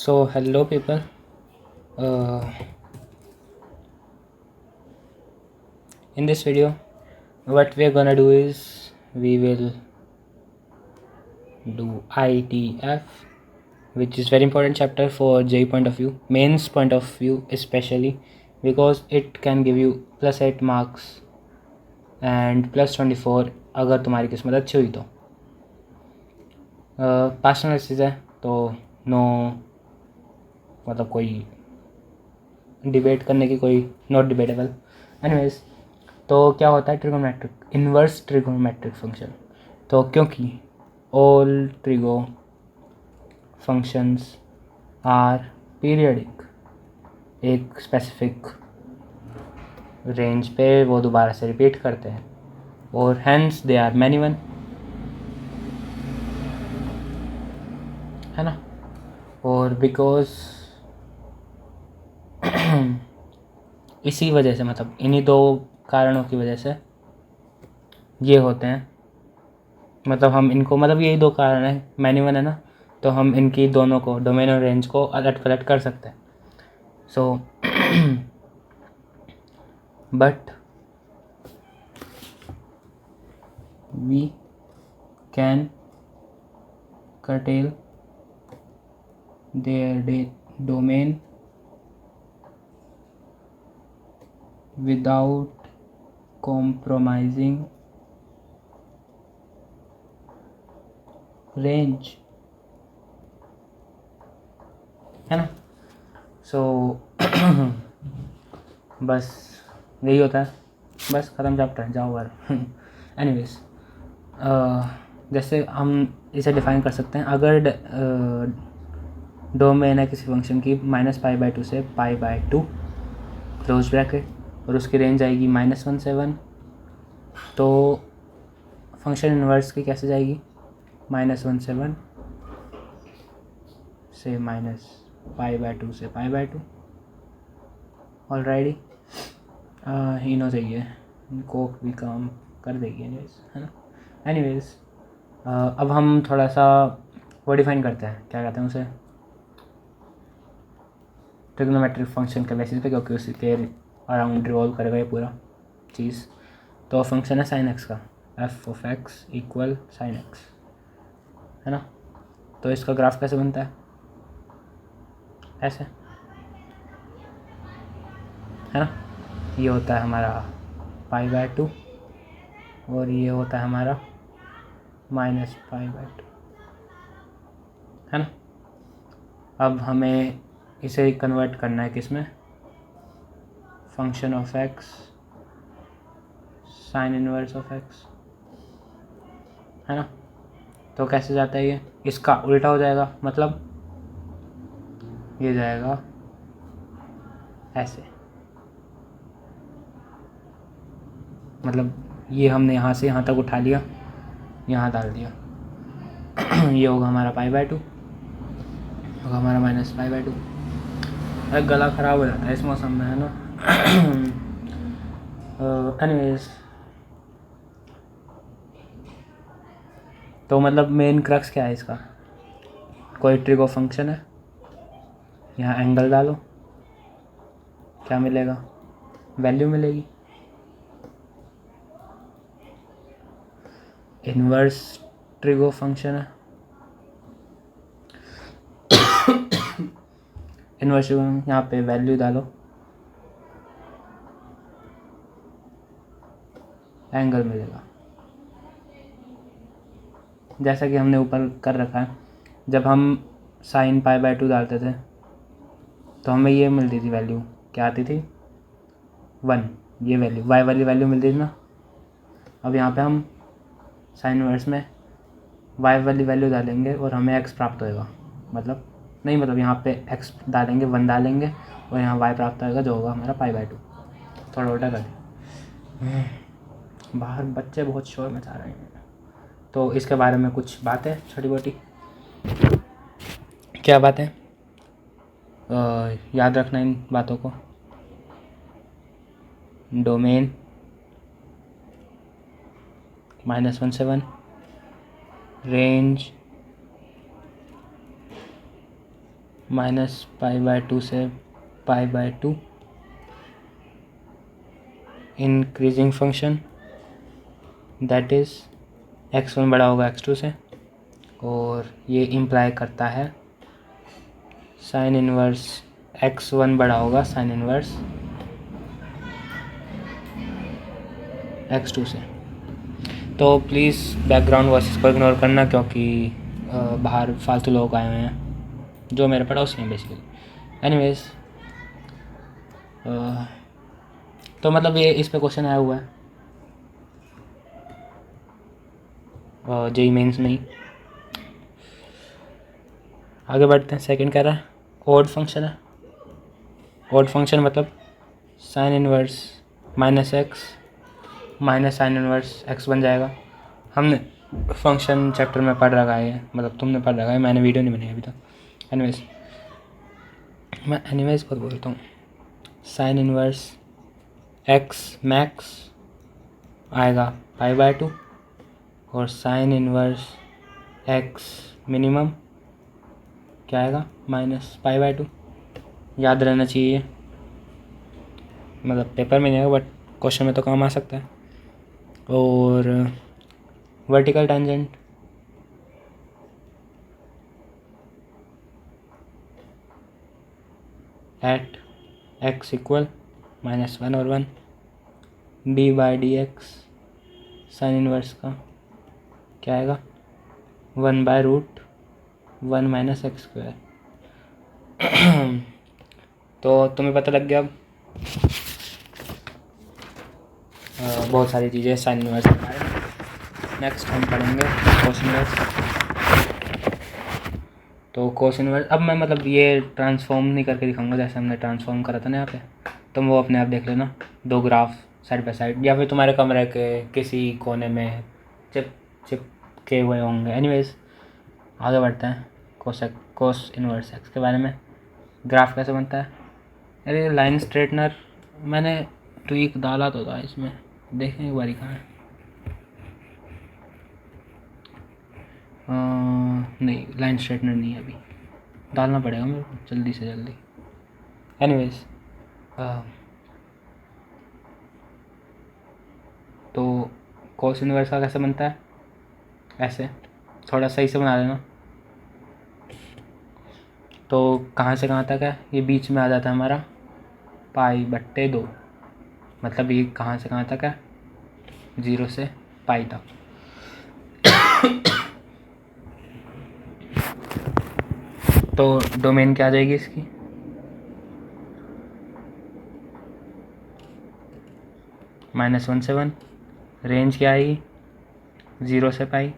So hello people. Uh, in this video, what we are gonna do is we will do ITF, which is very important chapter for JEE point of view, mains point of view especially, because it can give you +8 marks and +24 अगर तुम्हारी किस्मत अच्छी हुई तो। Past analysis है तो no मतलब कोई डिबेट करने की कोई नॉट डिबेटेबल। एनीवेज, तो क्या होता है ट्रिगोनोमेट्रिक इन्वर्स ट्रिगोनोमेट्रिक फंक्शन। तो क्योंकि all trigo functions are periodic, एक स्पेसिफिक रेंज पे वो दोबारा से रिपीट करते हैं, और hence they are many one, है ना। और बिकॉज इसी वजह से, मतलब इन्हीं दो कारणों की वजह से ये होते हैं, मतलब हम इनको, मतलब यही दो कारण है, मैनी वन है ना, तो हम इनकी दोनों को डोमेन और रेंज को अलट पलट कर सकते हैं। So but we can curtail their domain without compromising range, है ना। सो बस यही होता है, बस ख़त्म चैप्टर, जाओ घर। एनीवेज, जैसे हम इसे डिफाइन कर सकते हैं, अगर डोमेन है किसी फंक्शन की -π/2 से π/2 क्लोज ब्रैकेट, और उसकी रेंज आएगी -1 से 1, तो फंक्शन इन्वर्स की कैसे जाएगी, -1 से 1 से -π/2 से π/2। ऑलरेडी इनो चाहिए, इनको भी काम कर देगी एनीवेज, है ना। एनीवेज, अब हम थोड़ा सा वो डिफाइन करते हैं, क्या कहते हैं उसे, ट्रिग्नोमेट्रिक फंक्शन के बेसिस पे, क्योंकि उसी के अराउंड रिवॉल्व करेगा ये पूरा चीज़। तो फंक्शन है sin x का, f(x) = sin x, है ना। तो इसका ग्राफ कैसे बनता है, ऐसे, है ना। ये होता है हमारा π/2 और ये होता है हमारा -π/2, है ना। अब हमें इसे कन्वर्ट करना है किसमें, function of x sine inverse of x, है ना। तो कैसे जाता है ये, इसका उल्टा हो जाएगा, मतलब ये जाएगा ऐसे, मतलब ये हमने यहाँ से यहाँ तक उठा लिया, यहाँ डाल दिया। ये होगा हमारा π/2, होगा हमारा -π/2। अरे गला ख़राब हो जाता है इस मौसम में, है ना। एनीवेज, तो मतलब मेन क्रक्स क्या है इसका, कोई ट्रिगो फंक्शन है, यहाँ एंगल डालो, क्या मिलेगा, वैल्यू मिलेगी। इन्वर्स ट्रिगो फंक्शन है, इन्वर्स यहाँ पे वैल्यू डालो, एंगल मिलेगा। जैसा कि हमने ऊपर कर रखा है, जब हम sin π/2 डालते थे तो हमें ये मिलती थी वैल्यू, क्या आती थी, 1, ये वैल्यू y वाली वैल्यू मिलती थी ना। अब यहाँ पे हम साइन इनवर्स में y वाली वैल्यू डालेंगे और हमें x प्राप्त होएगा, मतलब नहीं, मतलब यहाँ पे x डालेंगे, 1 डालेंगे, और यहाँ y प्राप्त होएगा जो होगा हमारा π/2। थोड़ा उल्टा कर दिया, बाहर बच्चे बहुत शोर मचा रहे हैं। तो इसके बारे में कुछ बात है छोटी मोटी, क्या बात है, याद रखना इन बातों को। डोमेन -1 से 1, रेंज -π/2 से π/2 increasing function that is x1 बड़ा होगा x2 से, और ये इम्प्लाई करता है साइन इनवर्स x1 बड़ा होगा साइन इनवर्स x2 से। तो प्लीज़ बैकग्राउंड वॉइस को इग्नोर करना, क्योंकि बाहर फालतू लोग आए हुए हैं जो मेरे पड़ोसी हैं बेसिकली। एनीवेज, तो मतलब ये इस पे क्वेश्चन आया हुआ है जेईई मेंस में ही। आगे बढ़ते हैं। सेकंड कह रहा है ऑड फंक्शन है। ऑड फंक्शन मतलब sine inverse -x minus sine inverse x बन जाएगा। हमने फंक्शन चैप्टर में पढ़ रखा है, मतलब तुमने पढ़ रखा है, मैंने वीडियो नहीं बनाई अभी तक। मैं एनीवेज पर बोलता हूँ। साइन इनवर्स x मैक्स आएगा π/2 और साइन इनवर्स x मिनिमम क्या आएगा -π/2। याद रहना चाहिए, मतलब पेपर में नहीं आएगा बट क्वेश्चन में तो काम आ सकता है। और vertical tangent at x equal -1 और 1 d/dx साइन इनवर्स का क्या आएगा 1/√1 - x²। तो तुम्हें पता लग गया अब बहुत सारी चीज़ें साइन इनवर्स के बारे में। नेक्स्ट हम पढ़ेंगे कोस इनवर्स। तो कोस इनवर्स अब मैं मतलब ये ट्रांसफॉर्म नहीं करके दिखाऊंगा जैसे हमने ट्रांसफॉर्म करा था ना यहाँ पे, तुम वो अपने आप देख लेना, दो ग्राफ साइड बाय साइड, या फिर तुम्हारे कमरे के किसी कोने में चिपके हुए होंगे। एनीवेज, आगे बढ़ते हैं कोस इनवर्स एक्स के बारे में। ग्राफ कैसे बनता है? अरे लाइन स्ट्रेटनर मैंने ट्वीक डाला तो था इसमें, देखें एक बारी कहाँ है। नहीं, लाइन स्ट्रेटनर नहीं है, अभी डालना पड़ेगा मेरे को जल्दी से जल्दी। एनीवेज, तो कोस इनवर्स का कैसे बनता है? ऐसे थोड़ा सही से बना लेना। तो कहाँ से कहाँ तक है? ये बीच में आ जाता है हमारा π/2, मतलब ये कहाँ से कहाँ तक है? 0 से पाई तक। तो डोमेन क्या आ जाएगी इसकी? -1 से 1। रेंज क्या आएगी? 0 से पाई,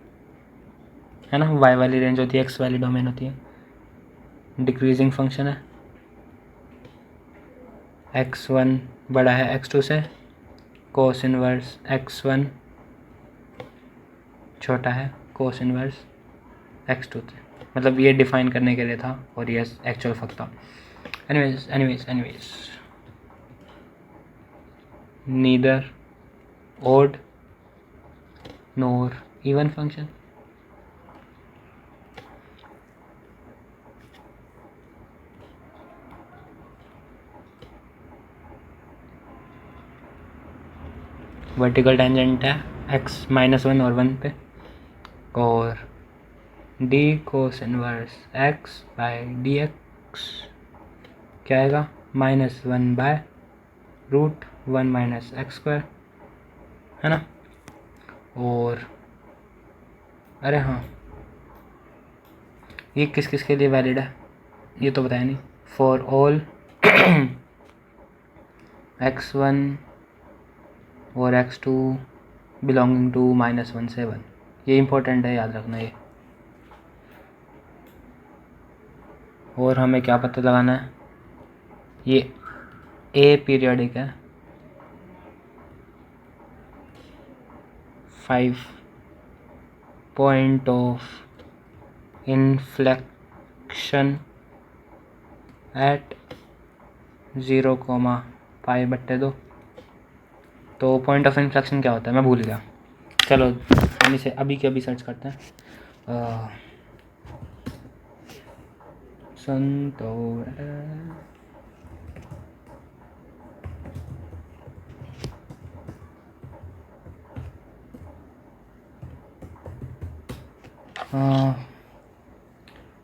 है ना। y वाली रेंज होती है, x वाली डोमेन होती है। डिक्रीजिंग फंक्शन है, x1 बड़ा है x2 से, कोस इनवर्स x1 छोटा है कोस इनवर्स x2 से। मतलब ये डिफाइन करने के लिए था और ये एक्चुअल फैक्ट था। Anyways neither odd nor even function। Vertical tangent है x -1 और 1 पे, और d कोस इनवर्स x/dx क्या आएगा -1/√1 - x², है ना। और अरे हाँ, ये किस किस के लिए वैलिड है ये तो बताया नहीं। फॉर ऑल x1 और x2 बिलोंगिंग टू -1 से 1। ये इम्पोर्टेंट है, याद रखना ये। और हमें क्या पता लगाना है? ये ए पीरियोडिक है, 5 पॉइंट ऑफ इन्फ्लेक्शन एट 0,π/2। तो पॉइंट ऑफ इन्फ्लेक्शन क्या होता है मैं भूल गया, चलो हम इसे अभी के अभी सर्च करते हैं। फंक्शन तो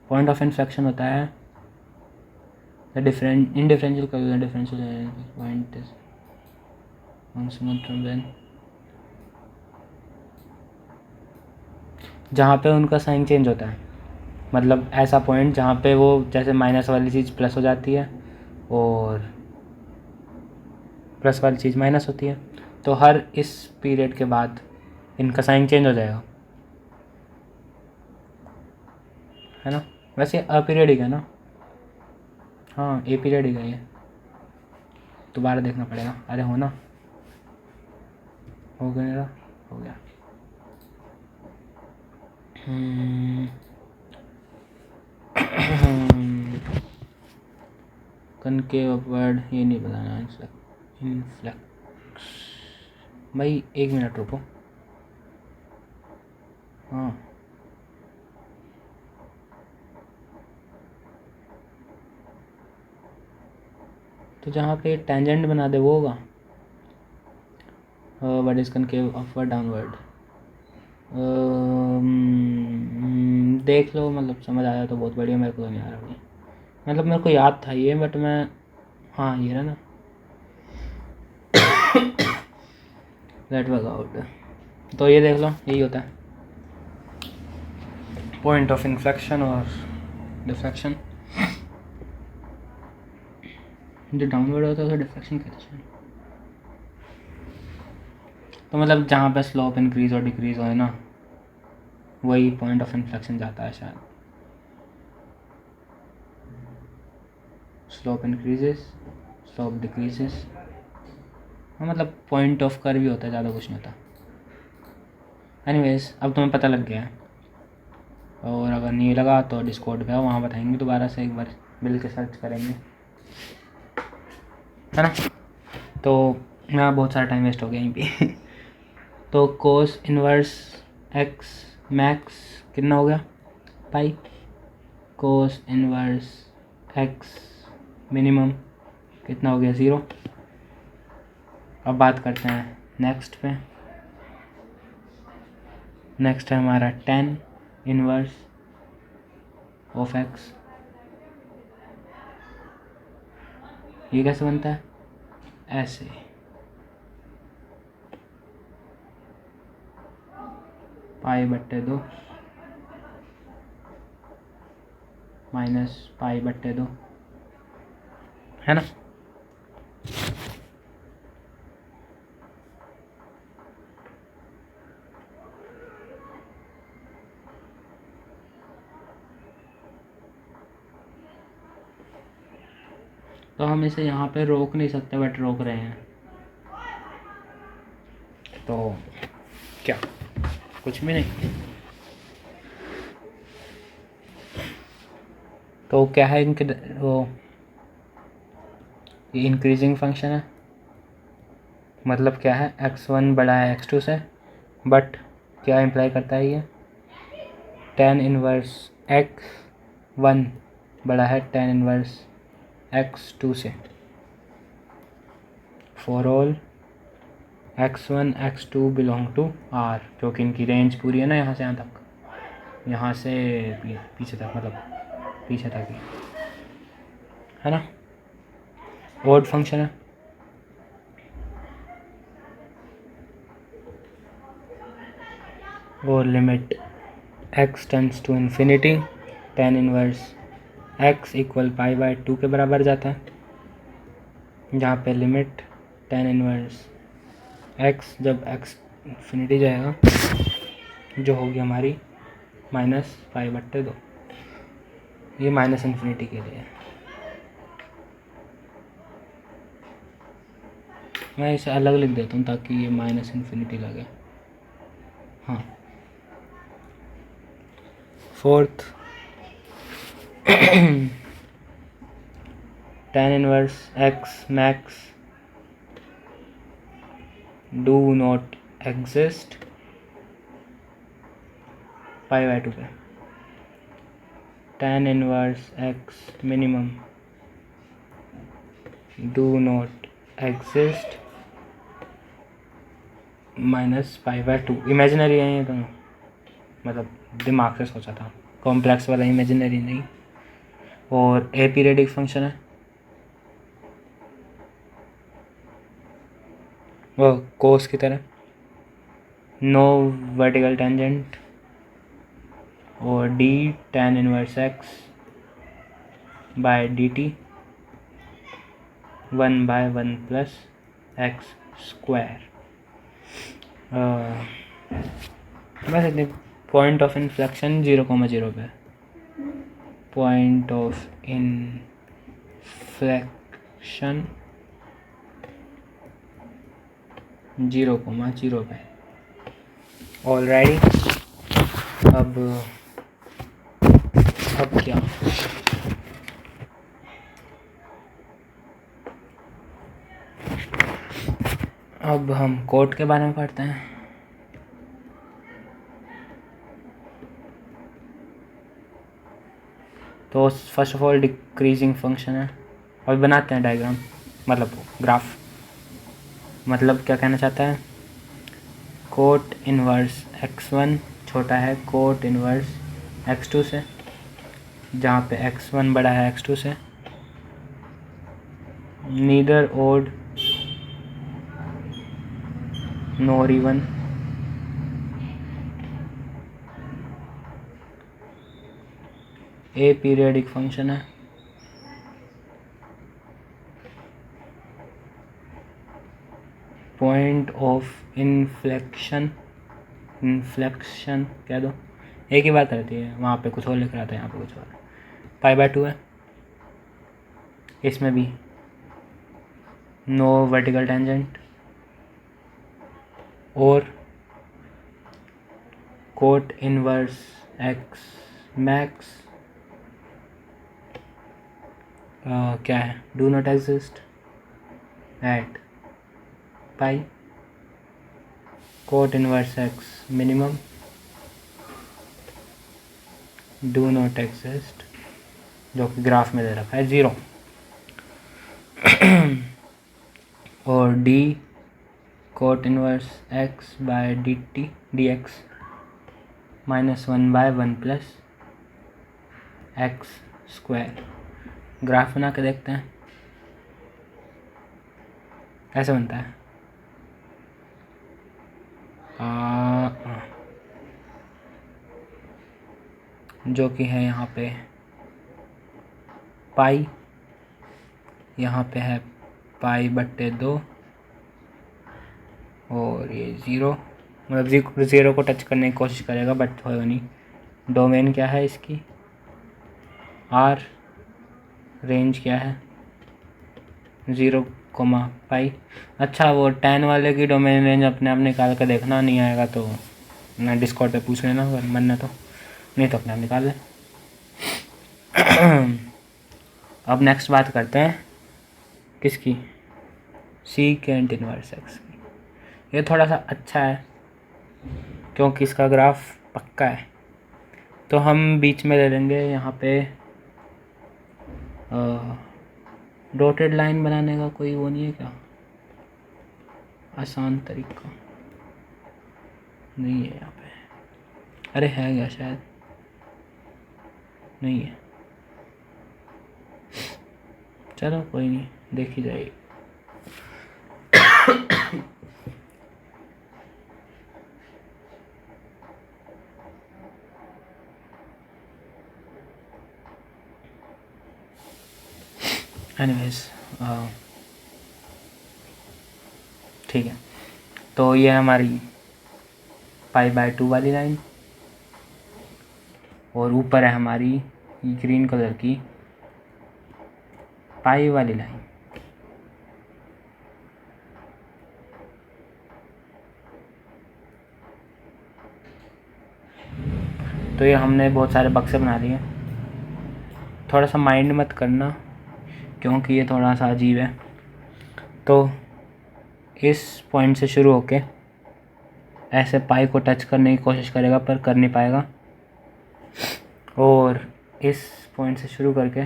पॉइंट ऑफ इन्फेक्शन होता है डिफरेंट इनडिफरेंशियल का डिफरेंशियल पॉइंट इज जहाँ पे उनका साइन चेंज होता है, मतलब ऐसा पॉइंट जहाँ पे वो जैसे माइनस वाली चीज़ प्लस हो जाती है और प्लस वाली चीज़ माइनस होती है, तो हर इस पीरियड के बाद इनका साइन चेंज हो जाएगा, है ना। वैसे अपीरियडिक है ना, हाँ ए पीरियडिक है ये, दोबारा देखना पड़ेगा। अरे हो ना, हो गया, हो गया। कनकेव अपवर्ड ये नहीं बताना, इनफ्लेक्स। भाई 1 मिनट रुको, हाँ तो जहाँ पे टेंजेंट बना दे वो होगा what is concave upward downward. देख लो, मतलब समझ आया तो बहुत बढ़िया, मेरे को तो नहीं आ रहा भाई, मतलब मेरे को याद था ये, बट मैं, हाँ ये रहा ना, लेट वर्क आउट। तो ये देख लो, यही होता है पॉइंट ऑफ इन्फ्लेक्शन और डिफ्लेक्शन। जो डाउनवर्ड होता है उसे डिफ्लेक्शन कहते हैं। तो मतलब जहाँ पे स्लोप इंक्रीज और डिक्रीज हो ना, वही पॉइंट ऑफ इन्फ्लेक्शन जाता है शायद। स्लोप इंक्रीजेस, स्लोप डिक्रीजेस, मतलब पॉइंट ऑफ कर्व भी होता है, ज़्यादा कुछ नहीं होता। एनीवेज, अब तुम्हें पता लग गया है, और अगर नहीं लगा तो डिस्कॉर्ड पे आओ, वहाँ बताएंगे दोबारा से, एक बार मिल के सर्च करेंगे, है ना। तो मेरा बहुत सारा टाइम वेस्ट हो गया यहीं पे। तो कोस इनवर्स एक्स मैक्स कितना हो गया, पाई। कोस इनवर्स एक्स मिनिमम कितना हो गया, 0। अब बात करते हैं नेक्स्ट पे। नेक्स्ट है हमारा tan इनवर्स ऑफ एक्स। ये कैसे बनता है, ऐसे, पाई/2 माइनस पाई/2, है ना। तो हम इसे यहाँ पे रोक नहीं सकते, बट रोक रहे हैं, तो क्या, कुछ भी नहीं। तो क्या है इनके, वो ये इंक्रीजिंग फंक्शन है, मतलब क्या है, x1 बड़ा है x2 से, बट क्या इम्प्लाई करता है ये, tan इनवर्स x1 बड़ा है tan इनवर्स x2 से, for all x1 x2 belong to R, जो कि इनकी रेंज पूरी है ना, यहाँ से यहाँ तक, यहाँ से पीछे तक, मतलब पीछे तक ही, है ना। ऑड फंक्शन है, और limit x tends to infinity tan inverse x equal पाई/2 के बराबर जाता है, जहाँ पे लिमिट tan इनवर्स x जब x इन्फिनिटी जाएगा, जो होगी हमारी -पाई/2। ये माइनस इन्फिनिटी के लिए है, मैं इसे अलग लिख देता हूँ ताकि ये माइनस इन्फिनिटी लगे। हाँ, fourth tan inverse x max do not exist पाई/2 पे, tan inverse x minimum do not exist -π/2 imaginary है ये दोनों, मतलब दिमाग से सोचा था, कॉम्प्लेक्स वाला इमेजिनरी नहीं। और ए पीरियडिक फंक्शन है, वो कोस की तरह, नो वर्टिकल टेंजेंट, और D tan inverse x by D T 1/1 plus X square. बस इतनी। पॉइंट ऑफ इन्फ्लेक्शन 0,0 पे, पॉइंट ऑफ इन्फ्लेक्शन 0,0 पे। ऑलराइट, अब क्या, अब हम कोड के बारे में पढ़ते हैं। तो first of all decreasing function है। अभी बनाते हैं डायग्राम, मतलब ग्राफ। मतलब क्या कहना चाहता है, कोट इनवर्स x1 छोटा है कोट इनवर्स x2 से, जहाँ पे x1 बड़ा है x2 से। नीदर ओड नॉर इवन, ए पीरियडिक फंक्शन है। पॉइंट ऑफ इन्फ्लेक्शन कह दो, एक ही बात रहती है, वहाँ पे कुछ और लिख रहा था, यहाँ पे कुछ और। π/2 है। इसमें भी नो वर्टिकल टेंजेंट और कोट इनवर्स x मैक्स क्या है, do not exist at pi, cot inverse x minimum do not exist, जो कि ग्राफ में दे रखा है 0, और d cot inverse x by D T D X -1/1 plus X square. Graph बना के देखते हैं, ऐसे बनता है। जो कि है यहाँ पे पाई, यहाँ पे है π/2, और ये 0, मतलब 0 को टच करने की कोशिश करेगा बट होगा नहीं। डोमेन क्या है इसकी, r, रेंज क्या है 0,π। अच्छा, वो tan वाले की डोमेन रेंज अपने आप निकाल कर देखना, नहीं आएगा तो ना डिस्कॉर्ड पे पूछ लेना, अगर मन ना तो, नहीं तो अपने आप निकाल ले। अब नेक्स्ट बात करते हैं किसकी, सीकेंट इनवर्स x की। ये थोड़ा सा अच्छा है क्योंकि इसका ग्राफ पक्का है। तो हम बीच में ले लेंगे यहाँ पे डॉटेड लाइन बनाने का कोई वो नहीं है क्या, आसान तरीका नहीं है यहाँ पे। अरे है क्या, शायद नहीं है, चलो कोई नहीं, देखी जाएगी। एनीवेज, ठीक है। तो ये हमारी π/2 वाली लाइन, और ऊपर है हमारी ग्रीन कलर की पाई वाली लाइन। तो ये हमने बहुत सारे बक्से बना लिए। थोड़ा सा माइंड मत करना क्योंकि ये थोड़ा सा अजीब है। तो इस पॉइंट से शुरू होके ऐसे पाई को टच करने की कोशिश करेगा पर कर नहीं पाएगा, और इस पॉइंट से शुरू करके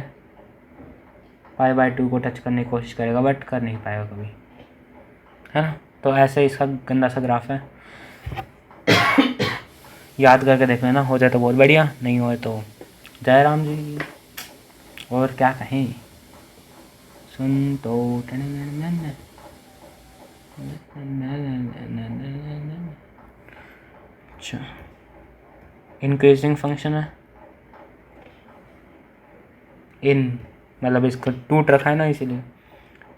π/2 को टच करने की कोशिश करेगा बट कर नहीं पाएगा कभी, है ना। तो ऐसे इसका गंदा सा ग्राफ है। याद करके देख लेना, हो जाए तो बहुत बढ़िया, नहीं हो तो जय राम जी। और क्या कहें, सुन तो अच्छा, इंक्रीजिंग फंक्शन है, इन मतलब इसको टूट रखा है ना, इसीलिए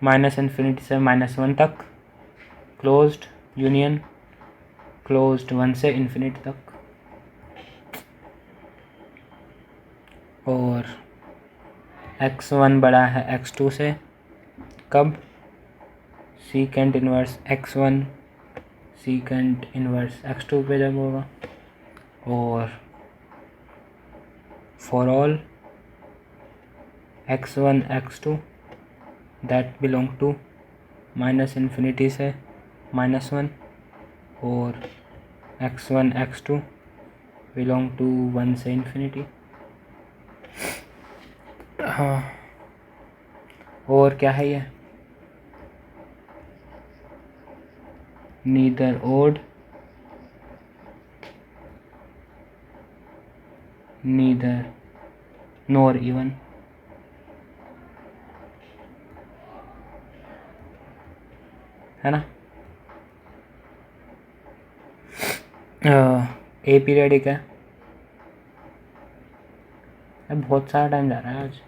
-∞ से -1 तक, क्लोज्ड यूनियन, क्लोज्ड 1 से इन्फिनिटी तक, और x1 बड़ा है x2 से, कब, secant inverse x1 secant inverse x2 पे जब होगा, और for all x1 x2 that belong to -∞ से -1, और x1 x2 बिलोंग टू 1 से इन्फिनिटी। हाँ, और क्या है ये, neither odd neither nor even, है ना। ए पीरियडिक है, बहुत सारा टाइम जा रहा है आज,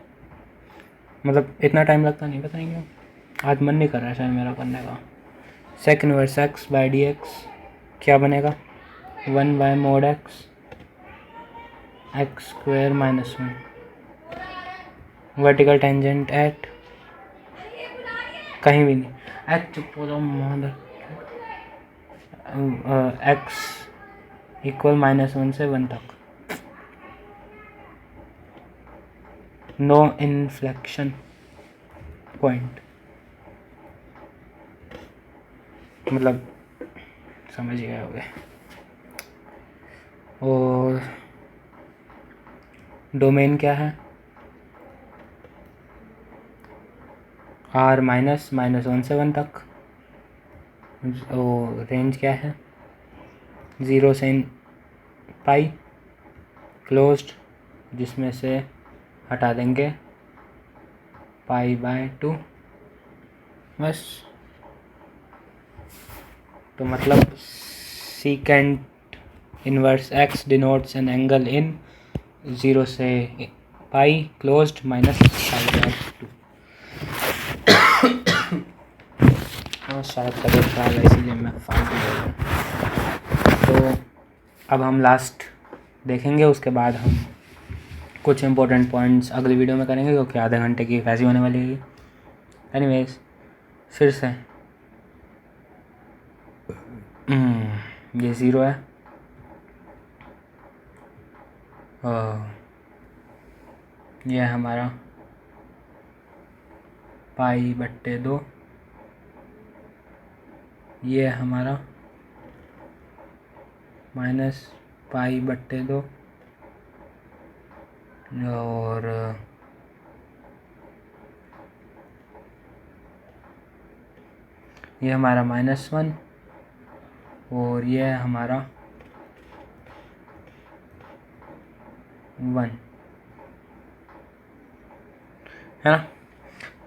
मतलब इतना टाइम लगता नहीं, पता नहीं क्यों आज मन नहीं कर रहा है शायद मेरा करने का। सेक इनवर्स x/dx क्या बनेगा, 1/mod x² -1, vertical tangent at कहीं भी नहीं, चुप हो जाओ मदर, x इक्वल -1 से 1 तक, नो इन्फ्लेक्शन पॉइंट, मतलब समझ गए होगे। और डोमेन क्या है, r -1 से 1 तक, और रेंज क्या है 0 से पाई, क्लोज्ड जिसमें से हटा देंगे π/2, बस। तो मतलब secant inverse x denotes an angle in 0 से पाई क्लोज्ड -π/2। शायद तबीयत खराब है इसीलिए मैं फालतू बोल रहा हूँ। तो अब हम लास्ट देखेंगे, उसके बाद हम कुछ इम्पोर्टेंट पॉइंट्स अगली वीडियो में करेंगे, क्योंकि आधे घंटे की वैसी होने वाली है। एनीवेज, फिर से ये 0 है, ये हमारा π/2, ये हमारा -π/2, और ये हमारा -1, और ये हमारा 1, है ना।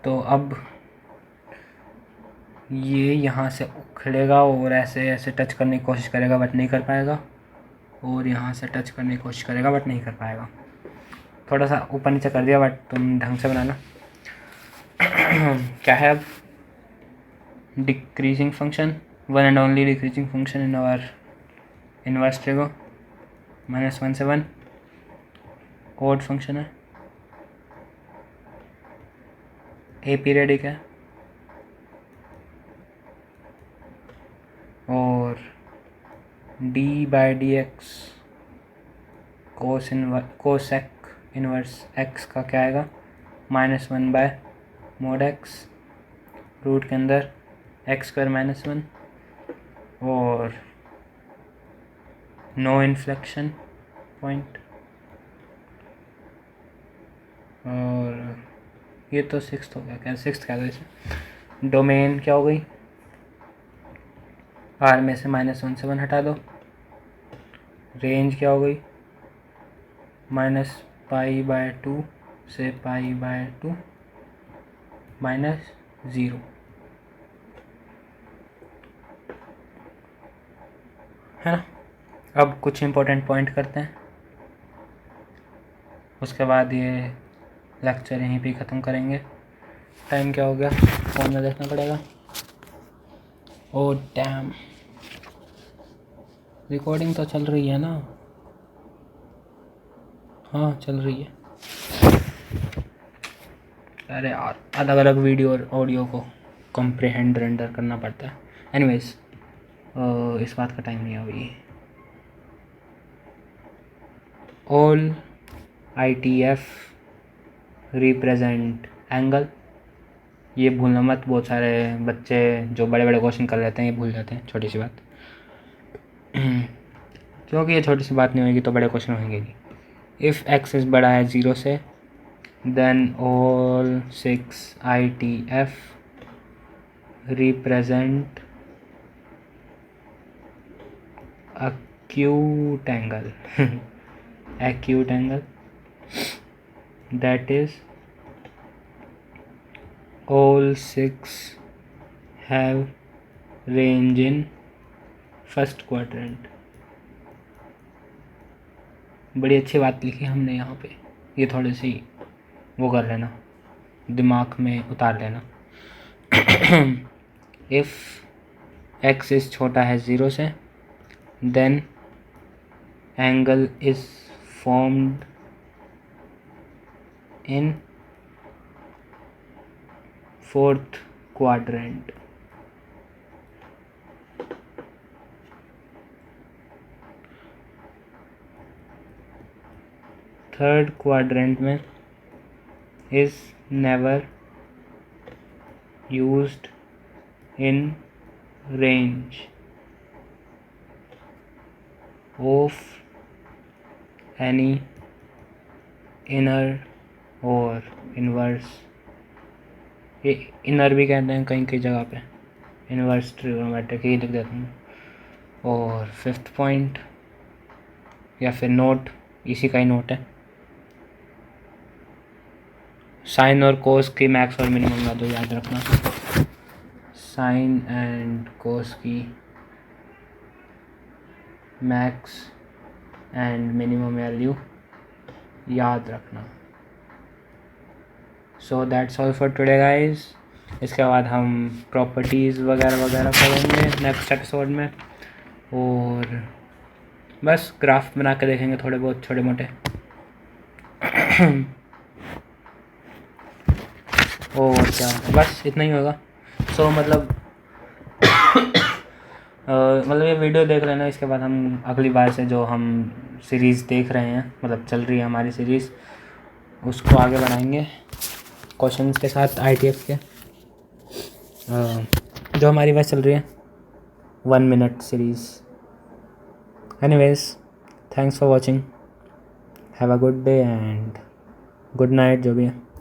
तो अब ये यहाँ से उखड़ेगा और ऐसे ऐसे टच करने की कोशिश करेगा बट नहीं कर पाएगा, और यहाँ से टच करने की कोशिश करेगा बट नहीं कर पाएगा। थोड़ा सा ऊपर नीचे कर दिया बट तुम ढंग से बनाना। क्या है अब, decreasing function, one and only decreasing function in our inverse trigo, -1 से 1, ओड फंक्शन है, ए पीरियडिक है, और d/dx कोसेक इनवर्स x का क्या आएगा, -1/mod x, रूट के अंदर x² -1, और नो इन्फ्लेक्शन पॉइंट, और ये तो सिक्स्थ हो गया, क्या सिक्स्थ क्या था इसे। डोमेन क्या हो गई, आर में से -1 से 1 हटा दो। रेंज क्या हो गई, -π/2 से π/2 -0। है ना। अब कुछ इम्पोर्टेंट पॉइंट करते हैं, उसके बाद ये लेक्चर यहीं पे ख़त्म करेंगे। टाइम क्या हो गया, फ़ोन में देखना पड़ेगा। ओ डैम, रिकॉर्डिंग तो चल रही है ना। हाँ चल रही है। अरे यार, अलग अलग वीडियो और ऑडियो को कॉम्प्रिहेंड रेंडर करना पड़ता है। एनीवेज, इस बात का टाइम नहीं है अभी। ऑल ITF रिप्रेजेंट एंगल, ये भूलना मत। बहुत सारे बच्चे जो बड़े बड़े क्वेश्चन कर लेते हैं ये भूल जाते हैं, छोटी सी बात। क्योंकि ये छोटी सी बात नहीं होगी तो बड़े क्वेश्चन होंगे नहीं। इफ़ एक्सेस बड़ा है 0 से, then all 6 ITF represent acute angle acute angle, that is all 6 have range in first quadrant। बड़ी अच्छी बात लिखी हमने यहाँ पे, ये थोड़ी सी वो कर लेना, दिमाग में उतार लेना। इफ़ एक्सिस छोटा है 0 से, then angle is formed in fourth quadrant. Third quadrant में is never used in range of any inner or inverse। ये इनर भी कहते हैं कहीं कई जगह पे, इनवर्स ट्रिग्नोमेट्रिक ही लिख देता हूँ। और फिफ्थ पॉइंट या फिर नोट, इसी का ही नोट है, साइन और कोस की मैक्स और मिनिमम वैल्यू याद रखना। साइन एंड कोस की मैक्स एंड मिनिमम वैल्यू याद रखना। So that's all for today guys. इसके बाद हम प्रॉपर्टीज़ वगैरह वगैरह करेंगे नेक्स्ट एपिसोड में, और बस ग्राफ बना के देखेंगे थोड़े बहुत छोटे मोटे। और क्या, बस इतना ही होगा। सो मतलब ये वीडियो देख लेना, इसके बाद हम अगली बार से जो हम सीरीज़ देख रहे हैं, मतलब चल रही है हमारी सीरीज़, उसको आगे बढ़ाएंगे क्वेश्चंस के साथ ITF के, जो हमारी बस चल रही है 1 minute series. Anyways, thanks for watching, have a good day and good night जो भी है।